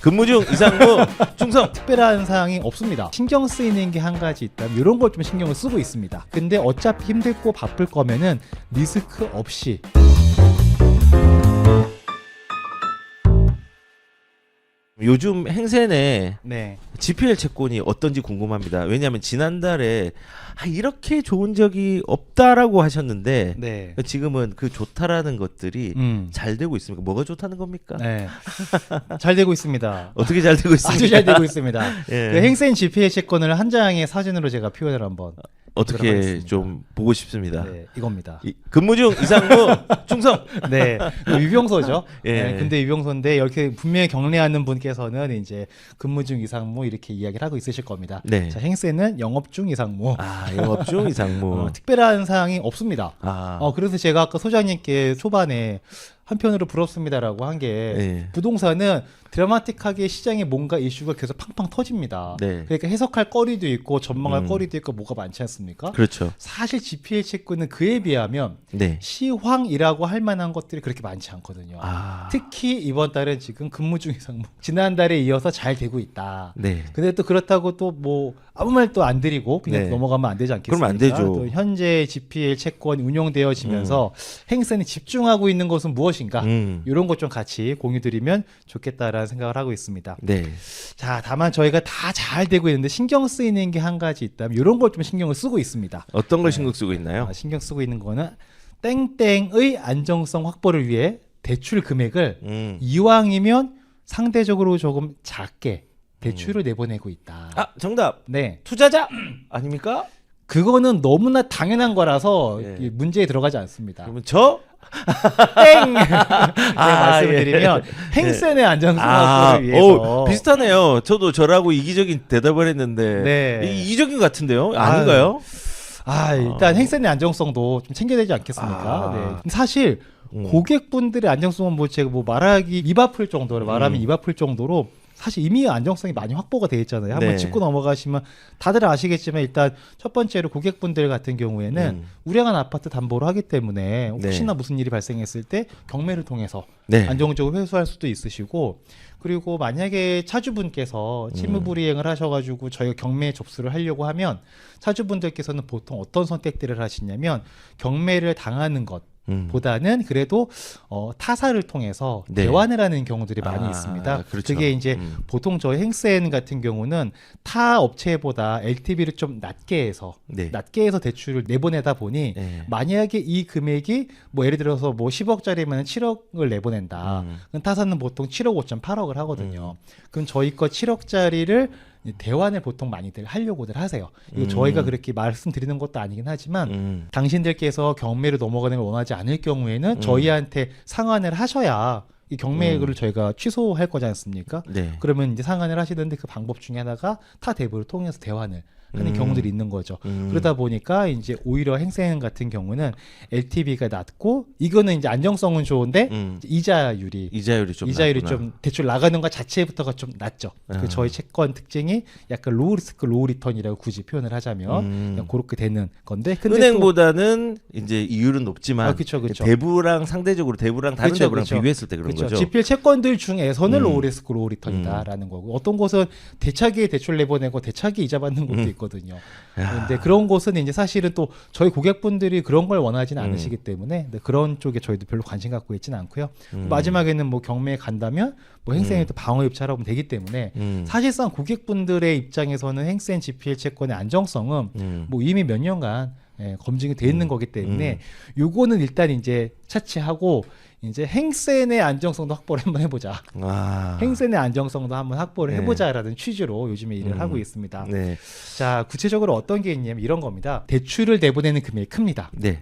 근무 중 이상무 충성. 특별한 사항이 없습니다. 신경 쓰이는 게 한 가지 있다면 이런 걸 좀 신경을 쓰고 있습니다. 근데 어차피 힘들고 바쁠 거면은 리스크 없이 요즘 행센의 네. GPL 채권이 어떤지 궁금합니다. 왜냐하면 지난달에 이렇게 좋은 적이 없다라고 하셨는데 네. 지금은 그 좋다라는 것들이 잘 되고 있습니까? 뭐가 좋다는 겁니까? 네. 잘 되고 있습니다. 어떻게 잘 되고 있습니까? 아주 잘 되고 있습니다. 예. 그 행센 GPL 채권을 한 장의 사진으로 제가 표현을 한번 어떻게 하겠습니다. 좀 보고 싶습니다. 네, 이겁니다. 근무 중 이상무 충성. 네, 유병소죠. 예. 네, 근데 유병소인데 이렇게 분명히 경례하는 분께서는 이제 근무 중 이상무 이렇게 이야기를 하고 있으실 겁니다. 네. 자, 행세는 영업 중 이상무. 영업 중 이상무. 특별한 사항이 없습니다. 그래서 제가 아까 소장님께 초반에 한편으로 부럽습니다라고 한 게 네. 부동산은 드라마틱하게 시장에 뭔가 이슈가 계속 팡팡 터집니다. 네. 그러니까 해석할 거리도 있고 전망할 거리도 있고 뭐가 많지 않습니까? 그렇죠. 사실 GPL 채권은 그에 비하면 네. 시황이라고 할 만한 것들이 그렇게 많지 않거든요. 특히 이번 달은 지금 근무 중 이상무 지난달에 이어서 잘 되고 있다. 네. 근데 또 그렇다고 또 뭐 아무 말 또 안 드리고 그냥 네. 넘어가면 안 되지 않겠습니까? 그러면 안 되죠. 또 현재 GPL 채권 운용되어지면서 행세는 집중하고 있는 것은 무엇인가? 이런 것 좀 같이 공유드리면 좋겠다라는 생각을 하고 있습니다. 네. 자, 다만 저희가 다 잘 되고 있는데 신경 쓰이는 게 한 가지 있다면 이런 걸 좀 신경을 쓰고 있습니다. 어떤 걸 신경 쓰고 있나요? 신경 쓰고 있는 거는 땡땡의 안정성 확보를 위해 대출 금액을 이왕이면 상대적으로 조금 작게 대출을 내보내고 있다. 정답. 네. 투자자 아닙니까? 그거는 너무나 당연한 거라서 예. 문제에 들어가지 않습니다. 그러면 저 땡! 네, 말씀을 드리면 행센의 안정성 확보를 위해서 비슷하네요. 저도 저라고 이기적인 대답을 했는데 네. 이기적인 것 같은데요? 아닌가요? 일단 행센의 안정성도 좀 챙겨야 되지 않겠습니까? 네. 사실 고객분들의 안정성은 뭐 제가 뭐 말하기 입 아플 정도로 말하면 입 아플 정도로 사실 이미 안정성이 많이 확보가 되어 있잖아요. 한번 네. 짚고 넘어가시면 다들 아시겠지만 일단 첫 번째로 고객분들 같은 경우에는 우량한 아파트 담보를 하기 때문에 혹시나 무슨 일이 발생했을 때 경매를 통해서 네. 안정적으로 회수할 수도 있으시고 그리고 만약에 차주분께서 채무불이행을 하셔가지고 저희가 경매에 접수를 하려고 하면 차주분들께서는 보통 어떤 선택들을 하시냐면 경매를 당하는 것 보다는 그래도 타사를 통해서 네. 대환을 하는 경우들이 많이 있습니다. 그렇죠. 그게 이제 보통 저희 행센 같은 경우는 타 업체보다 LTV를 좀 낮게 해서 대출을 내보내다 보니 만약에 이 금액이 뭐 예를 들어서 뭐 10억짜리면 7억을 내보낸다. 그럼 타사는 보통 7억 5천 8억을 하거든요. 그럼 저희 거 7억짜리를 대환을 보통 많이들 하려고들 하세요. 이거 저희가 그렇게 말씀드리는 것도 아니긴 하지만 당신들께서 경매로 넘어가는 걸 원하지 않을 경우에는 저희한테 상환을 하셔야 이 경매를 저희가 취소할 거지 않습니까? 네. 그러면 이제 상환을 하시는데 그 방법 중에 하나가 타 대부를 통해서 대환을 하는 경우들이 있는 거죠. 그러다 보니까 이제 오히려 행센 같은 경우는 LTV가 낮고 이거는 이제 안정성은 좋은데 이자율이 좀 대출 나가는 것 자체부터가 좀 낮죠. 그 저희 채권 특징이 약간 로우 리스크 로우 리턴이라고 굳이 표현을 하자면 그냥 그렇게 되는 건데 근데 은행보다는 이제 이율은 높지만 그쵸. 대부랑 상대적으로 대부랑 다른 대부랑 비교했을 때 그런 거죠. GPL 채권들 중에서는 로우 리스크 로우 리턴이다라는 거고 어떤 곳은 대차기에 대출 내보내고 대차기 이자 받는 곳도 있거든요. 그런데 그런 곳은 이제 사실은 또 저희 고객분들이 그런 걸 원하지는 않으시기 때문에 그런 쪽에 저희도 별로 관심 갖고 있지는 않고요. 마지막에는 뭐 경매에 간다면 뭐 행센이 또 방어 입찰하면 되기 때문에 사실상 고객분들의 입장에서는 행센 GPL 채권의 안정성은 뭐 이미 몇 년간 검증이 돼 있는 거기 때문에 요거는 일단 이제 차치하고 이제 행센의 안정성도 확보를 한번 해보자. 행센의 안정성도 한번 확보를 해보자라는 취지로 요즘에 일을 하고 있습니다. 네. 자, 구체적으로 어떤 게 있냐면 이런 겁니다. 대출을 내보내는 금액이 큽니다. 네.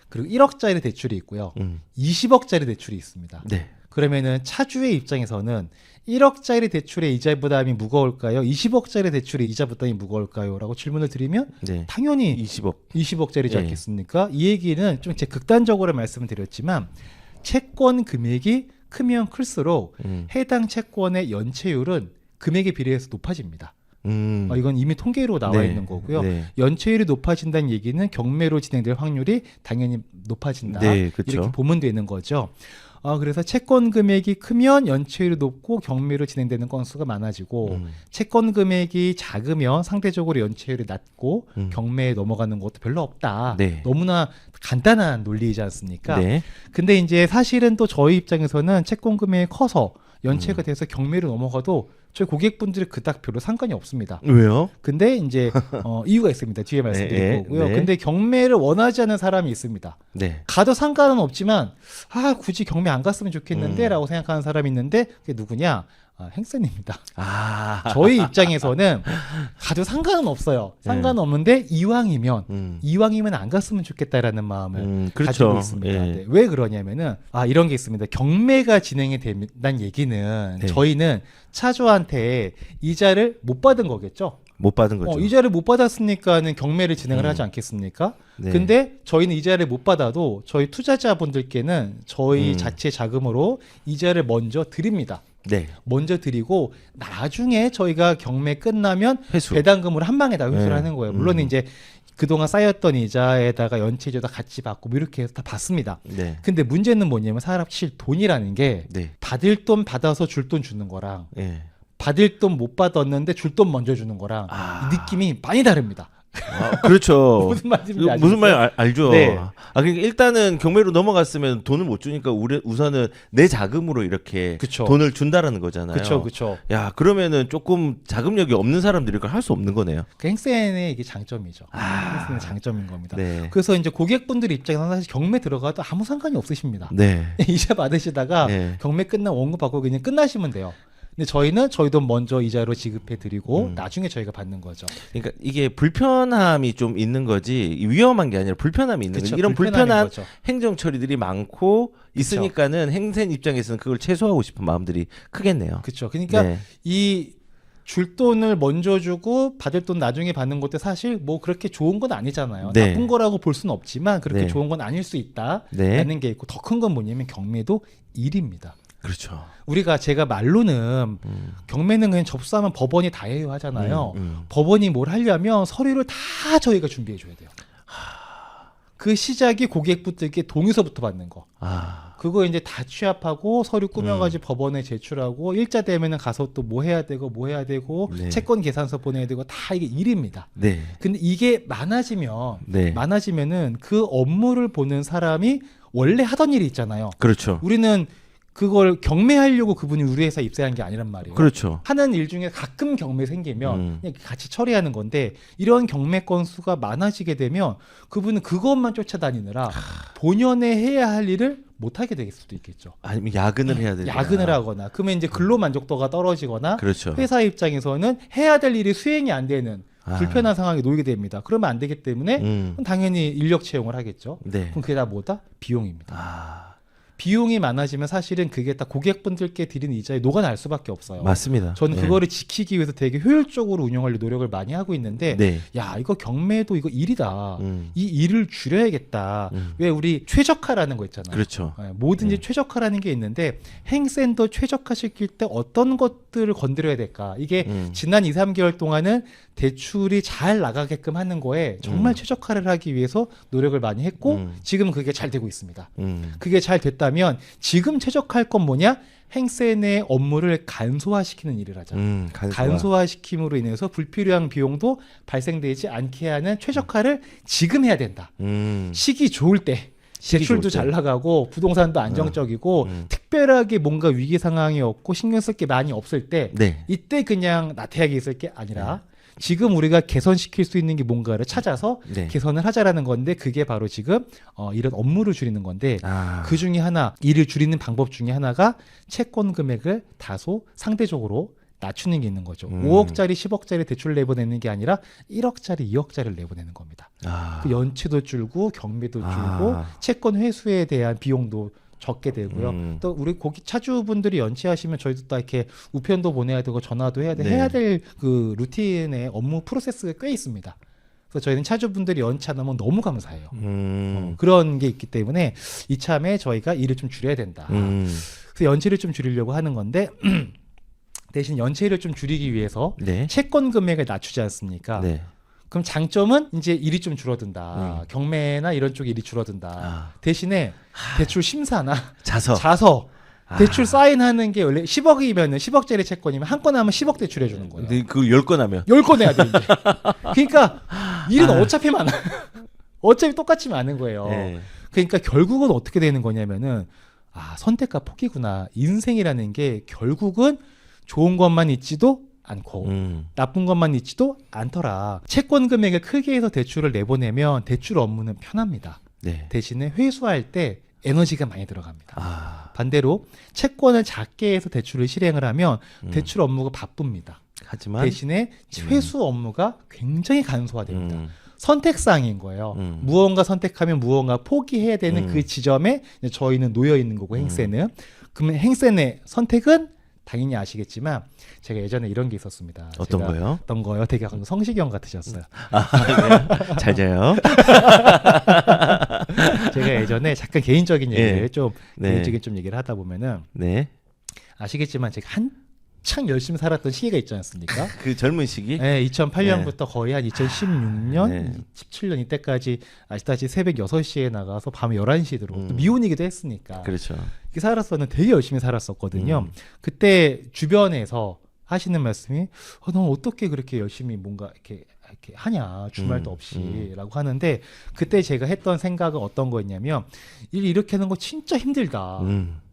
그리고 1억짜리 대출이 있고요. 20억짜리 대출이 있습니다. 네. 그러면은 차주의 입장에서는 1억짜리 대출의 이자 부담이 무거울까요? 20억짜리 대출의 이자 부담이 무거울까요? 라고 질문을 드리면 당연히 20억짜리지 않겠습니까? 이 얘기는 좀 제 극단적으로 말씀을 드렸지만 채권 금액이 크면 클수록 해당 채권의 연체율은 금액에 비례해서 높아집니다. 이건 이미 통계로 나와 있는 거고요. 연체율이 높아진다는 얘기는 경매로 진행될 확률이 당연히 높아진다. 이렇게 보면 되는 거죠. 그래서 채권 금액이 크면 연체율이 높고 경매로 진행되는 건수가 많아지고 채권 금액이 작으면 상대적으로 연체율이 낮고 경매에 넘어가는 것도 별로 없다. 네. 너무나 간단한 논리이지 않습니까? 네. 근데 이제 사실은 또 저희 입장에서는 채권 금액이 커서 연체가 돼서 경매로 넘어가도 저희 고객분들이 그닥 별로 상관이 없습니다. 왜요? 근데 이제 이유가 있습니다. 뒤에 말씀드릴 네, 거고요. 네. 근데 경매를 원하지 않는 사람이 있습니다. 네. 가도 상관은 없지만 굳이 경매 안 갔으면 좋겠는데 라고 생각하는 사람이 있는데 그게 누구냐? 행센입니다. 저희 입장에서는 가도 상관은 없어요. 상관은 없는데 이왕이면 안 갔으면 좋겠다라는 마음을 그렇죠. 가지고 있습니다. 예. 네. 왜 그러냐면은 이런 게 있습니다. 경매가 진행이 된다는 얘기는 네. 저희는 차주한테 이자를 못 받은 거겠죠. 못 받은 거죠. 이자를 못 받았으니까는 경매를 진행을 하지 않겠습니까? 네. 근데 저희는 이자를 못 받아도 저희 투자자분들께는 저희 음. 자체 자금으로 이자를 먼저 드립니다. 네. 먼저 드리고 나중에 저희가 경매 끝나면 회수. 배당금으로 한 방에 다 회수를 네. 하는 거예요. 물론 이제 그동안 쌓였던 이자에다가 연체이자도 같이 받고 뭐 이렇게 해서 다 받습니다. 네. 근데 문제는 뭐냐면 사실 돈이라는 게 네. 받을 돈 받아서 줄 돈 주는 거랑 예. 받을 돈 못 받았는데 줄 돈 먼저 주는 거랑 이 느낌이 많이 다릅니다. 그렇죠. 무슨 말인지 아시겠어요? 무슨 말 알죠. 네. 그러니까 일단은 경매로 넘어갔으면 돈을 못 주니까 우선은 내 자금으로 이렇게 그쵸. 돈을 준다라는 거잖아요. 그렇죠. 야, 그러면은 조금 자금력이 없는 사람들이 그걸 할 수 없는 거네요. 그 행센의 이게 장점이죠. 행센의 장점인 겁니다. 네. 그래서 이제 고객분들 입장에서는 사실 경매 들어가도 아무 상관이 없으십니다. 네. 이자 받으시다가 네. 경매 끝나면 원금 받고 그냥 끝나시면 돼요. 근데 저희는 저희 돈 먼저 이자로 지급해 드리고 나중에 저희가 받는 거죠. 그러니까 이게 불편함이 좀 있는 거지 위험한 게 아니라 불편함이 있는 거지. 이런 불편함인 불편한 거죠. 행정 처리들이 많고 있으니까는 행센 입장에서는 그걸 최소화하고 싶은 마음들이 크겠네요. 그렇죠. 그러니까 네. 이 줄 돈을 먼저 주고 받을 돈 나중에 받는 것도 사실 뭐 그렇게 좋은 건 아니잖아요. 네. 나쁜 거라고 볼 수는 없지만 그렇게 네. 좋은 건 아닐 수 있다라는 네. 게 있고 더 큰 건 뭐냐면 경매도 일입니다. 그렇죠. 제가 말로는 경매는 그냥 접수하면 법원이 다 해요 하잖아요. 법원이 뭘 하려면 서류를 다 저희가 준비해 줘야 돼요. 그 시작이 고객분들께 동의서부터 받는 거. 그거 이제 다 취합하고 서류 꾸며가지고 법원에 제출하고 일자 되면은 가서 또 뭐 해야 되고 네. 채권 계산서 보내야 되고 다 이게 일입니다. 네. 근데 이게 많아지면은 그 업무를 보는 사람이 원래 하던 일이 있잖아요. 그렇죠. 우리는 그걸 경매하려고 그분이 우리 회사에 입사한 게 아니란 말이에요. 그렇죠. 하는 일 중에 가끔 경매 생기면 그냥 같이 처리하는 건데 이런 경매 건수가 많아지게 되면 그분은 그것만 쫓아다니느라 본연에 해야 할 일을 못하게 될 수도 있겠죠. 아니면 야근을 해야 되나? 야근을 하거나 그러면 이제 근로 만족도가 떨어지거나 그렇죠. 회사 입장에서는 해야 될 일이 수행이 안 되는 불편한 상황에 놓이게 됩니다. 그러면 안 되기 때문에 당연히 인력 채용을 하겠죠. 네. 그럼 그게 다 뭐다? 비용입니다. 비용이 많아지면 사실은 그게 딱 고객분들께 드리는 이자에 녹아날 수밖에 없어요. 맞습니다. 저는 네. 그거를 지키기 위해서 되게 효율적으로 운영하려고 노력을 많이 하고 있는데 네. 야 이거 경매도 이거 일이다. 이 일을 줄여야겠다. 왜 우리 최적화라는 거 있잖아요. 그렇죠. 뭐든지 최적화라는 게 있는데 행센도 최적화시킬 때 어떤 것들을 건드려야 될까. 이게 지난 2, 3개월 동안은 대출이 잘 나가게끔 하는 거에 정말 최적화를 하기 위해서 노력을 많이 했고 지금 그게 잘 되고 있습니다. 그게 잘 됐다면 지금 최적화할 건 뭐냐? 행센의 업무를 간소화시키는 일을 하자. 간소화시킴으로 인해서 불필요한 비용도 발생되지 않게 하는 최적화를 지금 해야 된다. 시기 좋을 때 대출도 잘 나가고 부동산도 안정적이고 특별하게 뭔가 위기 상황이 없고 신경 쓸 게 많이 없을 때 네. 이때 그냥 나태하게 있을 게 아니라 지금 우리가 개선시킬 수 있는 게 뭔가를 찾아서 네. 개선을 하자라는 건데 그게 바로 지금 이런 업무를 줄이는 건데 그 중에 하나 일을 줄이는 방법 중에 하나가 채권 금액을 다소 상대적으로 낮추는 게 있는 거죠. 5억짜리 10억짜리 대출 내보내는 게 아니라 1억짜리 2억짜리를 내보내는 겁니다. 그 연체도 줄고 경매도 줄고 채권 회수에 대한 비용도 적게 되고요. 또 우리 고객 차주분들이 연체하시면 저희도 또 이렇게 우편도 보내야 되고 전화도 해야 돼. 네. 해야 될 그 루틴의 업무 프로세스가 꽤 있습니다. 그래서 저희는 차주분들이 연체하면 너무 감사해요. 그런 게 있기 때문에 이참에 저희가 일을 좀 줄여야 된다. 그래서 연체를 좀 줄이려고 하는 건데 대신 연체를 좀 줄이기 위해서 네. 채권 금액을 낮추지 않습니까? 네. 그럼 장점은 이제 일이 좀 줄어든다. 경매나 이런 쪽에 일이 줄어든다. 대신에 대출 심사나 자서 대출 사인하는 게 원래 10억이면 10억짜리 채권이면 한 건 하면 10억 대출해 주는 거예요. 근데 그 10건 하면 10건 해야 돼 이제. 그러니까 일은 어차피 많아. 어차피 똑같이 많은 거예요. 네. 그러니까 결국은 어떻게 되는 거냐면은 선택과 포기구나. 인생이라는 게 결국은 좋은 것만 있지도 않고 나쁜 것만 있지도 않더라. 채권 금액을 크게 해서 대출을 내보내면 대출 업무는 편합니다. 네. 대신에 회수할 때 에너지가 많이 들어갑니다. 반대로 채권을 작게 해서 대출을 실행을 하면 대출 업무가 바쁩니다. 하지만 대신에 회수 업무가 굉장히 간소화됩니다. 선택사항인 거예요. 무언가 선택하면 무언가 포기해야 되는 그 지점에 저희는 놓여 있는 거고 행세는. 그러면 행세의 선택은 당연히 아시겠지만 제가 예전에 이런 게 있었습니다. 어떤 거요? 어떤 거요? 되게 성시경 같으셨어요. 네. 잘 자요. 제가 예전에 잠깐 개인적인 얘기를 좀 네. 개인적인 좀 얘기를 하다 보면은 네. 아시겠지만 제가 한창 열심히 살았던 시기가 있지 않습니까? 그 젊은 시기? 네, 2008년부터 거의 한 2016년, 17년 이때까지 아시다시피 새벽 6시에 나가서 밤 11시에 들어오고 또 미혼이기도 했으니까. 그렇죠. 이렇게 살았었는데 되게 열심히 살았었거든요. 그때 주변에서 하시는 말씀이 너 어떻게 그렇게 열심히 뭔가 이렇게 하냐 주말도 없이라고 하는데 그때 제가 했던 생각은 어떤 거였냐면 일 이렇게 하는 거 진짜 힘들다.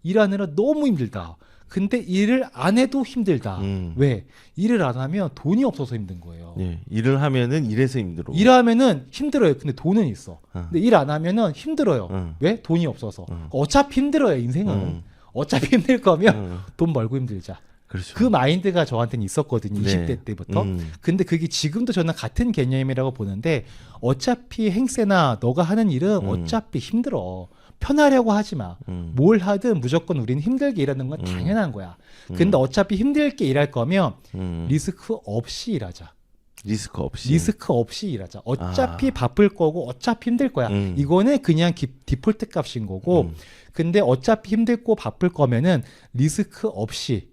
일하느라 너무 힘들다. 근데 일을 안 해도 힘들다. 왜? 일을 안 하면 돈이 없어서 힘든 거예요. 예, 일을 하면은 일해서 힘들어. 일하면은 힘들어요. 근데 돈은 있어. 근데 일 안 하면은 힘들어요. 왜? 돈이 없어서. 어차피 힘들어요. 인생은. 어차피 힘들 거면 돈 벌고 힘들자. 그렇죠. 그 마인드가 저한테는 있었거든요. 네. 20대 때부터. 근데 그게 지금도 저는 같은 개념이라고 보는데 어차피 행세나 너가 하는 일은 어차피 힘들어. 편하려고 하지 마. 뭘 하든 무조건 우리는 힘들게 일하는 건 당연한 거야. 근데 어차피 힘들게 일할 거면 리스크 없이 일하자. 리스크 없이 일하자. 어차피 바쁠 거고 어차피 힘들 거야. 이거는 그냥 디폴트 값인 거고 근데 어차피 힘들고 바쁠 거면은 리스크 없이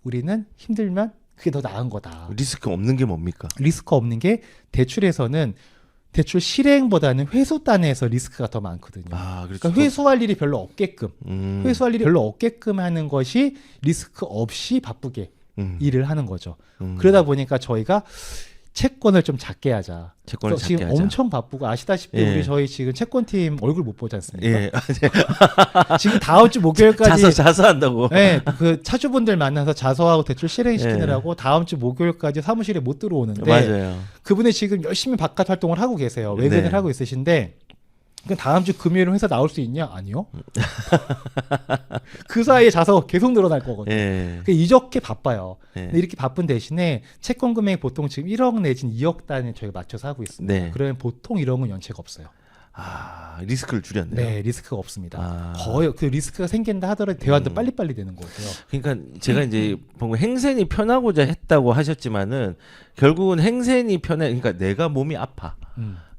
우리는 힘들면 그게 더 나은 거다. 리스크 없는 게 뭡니까? 리스크 없는 게 대출에서는 대출 실행보다는 회수단에서 리스크가 더 많거든요. 그렇죠. 그러니까 회수할 일이 별로 없게끔 회수할 일이 별로 없게끔 하는 것이 리스크 없이 바쁘게 일을 하는 거죠. 그러다 보니까 저희가 채권을 좀 작게 하자. 채권을 작게 지금 하자. 엄청 바쁘고 아시다시피 우리 저희 지금 채권팀 얼굴 못 보지 않습니까? 예. 지금 다음 주 목요일까지 자서한다고. 네, 그 차주분들 만나서 자서하고 대출 실행시키느라고 다음 주 목요일까지 사무실에 못 들어오는데 맞아요. 그분이 지금 열심히 바깥 활동을 하고 계세요. 외근을 하고 있으신데 그 다음 주 금요일은 회사 나올 수 있냐? 아니요. 그 사이에 자서 계속 늘어날 거거든요. 이렇게 바빠요. 근데 이렇게 바쁜 대신에 채권 금액이 보통 지금 1억 내지는 2억 단에 저희가 맞춰서 하고 있습니다. 그러면 보통 1억은 연체가 없어요. 리스크를 줄였네요. 네, 리스크가 없습니다. 거의 그 리스크가 생긴다 하더라도 대화도 빨리빨리 되는 거고요. 그러니까 제가 이제 방금 행센이 편하고자 했다고 하셨지만은 결국은 행센이 그러니까 내가 몸이 아파.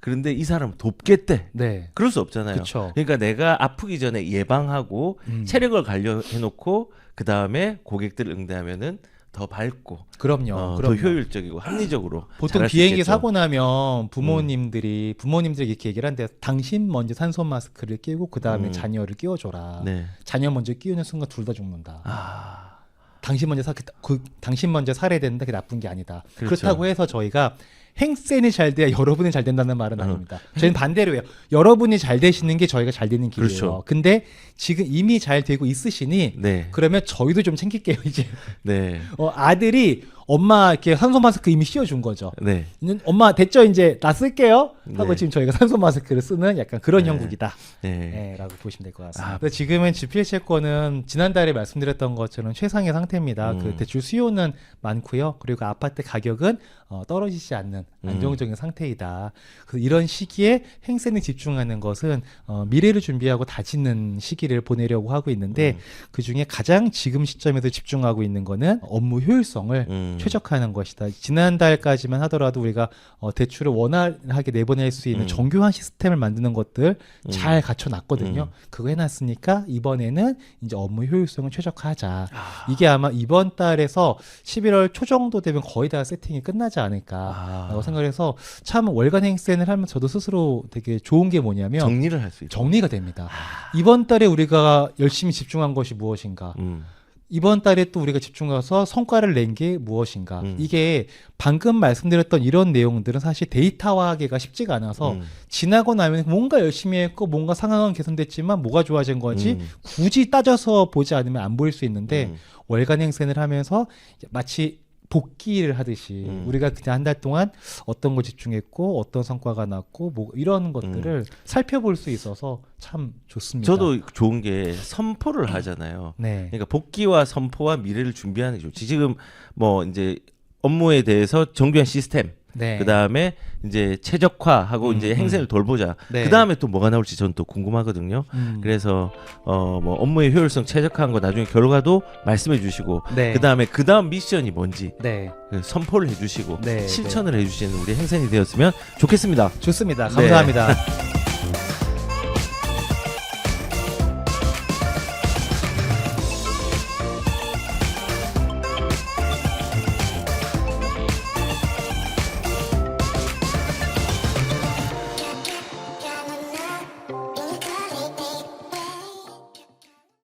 그런데 이 사람 돕겠대. 네. 그럴 수 없잖아요. 그쵸. 그러니까 내가 아프기 전에 예방하고 체력을 관리해놓고 그 다음에 고객들을 응대하면은 더 밝고, 그럼요. 더 효율적이고 합리적으로. 보통 잘할 수 비행기 있겠죠. 사고 나면 부모님들이 이렇게 얘기를 한데 당신 먼저 산소 마스크를 끼고 그 다음에 자녀를 끼워줘라. 네. 자녀 먼저 끼우는 순간 둘 다 죽는다. 당신 먼저 살아야 되는데 그게 나쁜 게 아니다. 그렇죠. 그렇다고 해서 저희가 행센이 잘 돼야 여러분이 잘 된다는 말은 아닙니다. 저희는 반대로예요. 여러분이 잘 되시는 게 저희가 잘 되는 길이에요. 그렇죠. 근데 지금 이미 잘 되고 있으시니 네. 그러면 저희도 좀 챙길게요 이제. 네. 아들이 엄마 이렇게 산소 마스크 이미 씌워준 거죠. 네. 엄마 됐죠 이제 나 쓸게요 하고 네. 지금 저희가 산소 마스크를 쓰는 약간 그런 형국이다. 네. 네, 라고 보시면 될 것 같습니다. 근데 지금은 GPL 채권은 지난달에 말씀드렸던 것처럼 최상의 상태입니다. 그 대출 수요는 많고요. 그리고 아파트 가격은 떨어지지 않는 안정적인 상태이다. 그래서 이런 시기에 행세에 집중하는 것은 미래를 준비하고 다지는 시기를 보내려고 하고 있는데 그 중에 가장 지금 시점에서 집중하고 있는 거는 업무 효율성을 최적화하는 것이다. 지난달까지만 하더라도 우리가 대출을 원활하게 내보낼 수 있는 정교한 시스템을 만드는 것들 잘 갖춰놨거든요. 그거 해놨으니까 이번에는 이제 업무 효율성을 최적화하자. 이게 아마 이번 달에서 11월 초 정도 되면 거의 다 세팅이 끝나지 않을까라고 생각해서 참 월간 행센을 하면 저도 스스로 되게 좋은 게 뭐냐면 정리를 할 수 있다. 정리가 됩니다. 이번 달에 우리가 열심히 집중한 것이 무엇인가? 이번 달에 또 우리가 집중해서 성과를 낸 게 무엇인가? 이게 방금 말씀드렸던 이런 내용들은 사실 데이터화하기가 쉽지가 않아서 지나고 나면 뭔가 열심히 했고 뭔가 상황은 개선됐지만 뭐가 좋아진 거지 굳이 따져서 보지 않으면 안 보일 수 있는데 월간 행센을 하면서 마치 복기를 하듯이 우리가 그냥 한 달 동안 어떤 거 집중했고 어떤 성과가 났고 뭐 이런 것들을 살펴볼 수 있어서 참 좋습니다. 저도 좋은 게 선포를 하잖아요. 네. 그러니까 복귀와 선포와 미래를 준비하는 게 좋지. 지금 뭐 이제 업무에 대해서 정교한 시스템, 네. 그 다음에 이제 최적화하고 이제 행세를 돌보자. 네. 그 다음에 또 뭐가 나올지 저는 또 궁금하거든요. 그래서 뭐 업무의 효율성 최적화한 거 나중에 결과도 말씀해 주시고, 네. 그 다음에 그 다음 미션이 뭔지 네. 선포를 해주시고 네. 실천을 해주시는 우리 행센이 되었으면 좋겠습니다. 좋습니다. 네. 감사합니다.